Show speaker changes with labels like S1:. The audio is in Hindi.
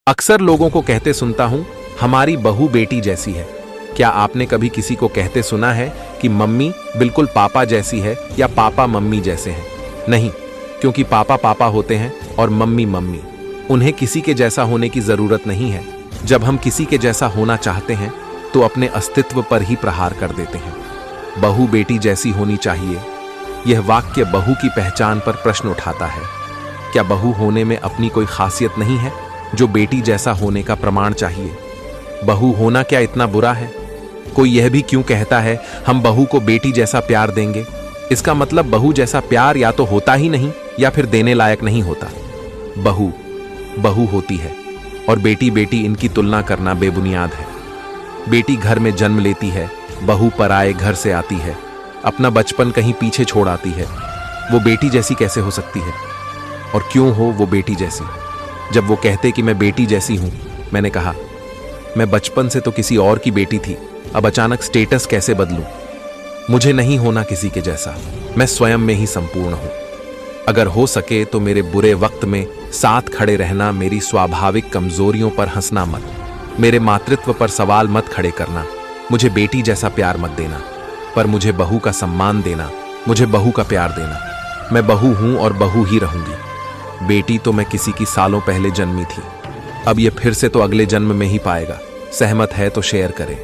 S1: अक्सर लोगों को कहते सुनता हूं, हमारी बहू बेटी जैसी है। क्या आपने कभी किसी को कहते सुना है कि मम्मी बिल्कुल पापा जैसी है या पापा मम्मी जैसे हैं? नहीं, क्योंकि पापा पापा होते हैं और मम्मी मम्मी। उन्हें किसी के जैसा होने की जरूरत नहीं है। जब हम किसी के जैसा होना चाहते हैं तो अपने अस्तित्व पर ही प्रहार कर देते हैं। बहू बेटी जैसी होनी चाहिए, यह वाक्य बहू की पहचान पर प्रश्न उठाता है। क्या बहू होने में अपनी कोई खासियत नहीं है जो बेटी जैसा होने का प्रमाण चाहिए? बहू होना क्या इतना बुरा है? कोई यह भी क्यों कहता है हम बहू को बेटी जैसा प्यार देंगे? इसका मतलब बहू जैसा प्यार या तो होता ही नहीं या फिर देने लायक नहीं होता। बहू बहू होती है और बेटी बेटी, इनकी तुलना करना बेबुनियाद है। बेटी घर में जन्म लेती है, बहू पराए घर से आती है, अपना बचपन कहीं पीछे छोड़ आती है। वो बेटी जैसी कैसे हो सकती है? और क्यों हो वो बेटी जैसी? जब वो कहते कि मैं बेटी जैसी हूं, मैंने कहा मैं बचपन से तो किसी और की बेटी थी, अब अचानक स्टेटस कैसे बदलूं? मुझे नहीं होना किसी के जैसा, मैं स्वयं में ही संपूर्ण हूं। अगर हो सके तो मेरे बुरे वक्त में साथ खड़े रहना, मेरी स्वाभाविक कमजोरियों पर हंसना मत, मेरे मातृत्व पर सवाल मत खड़े करना। मुझे बेटी जैसा प्यार मत देना, पर मुझे बहू का सम्मान देना, मुझे बहू का प्यार देना। मैं बहू हूं और बहू ही रहूंगी। बेटी तो मैं किसी की सालों पहले जन्मी थी, अब ये फिर से तो अगले जन्म में ही पाएगा। सहमत है तो शेयर करें।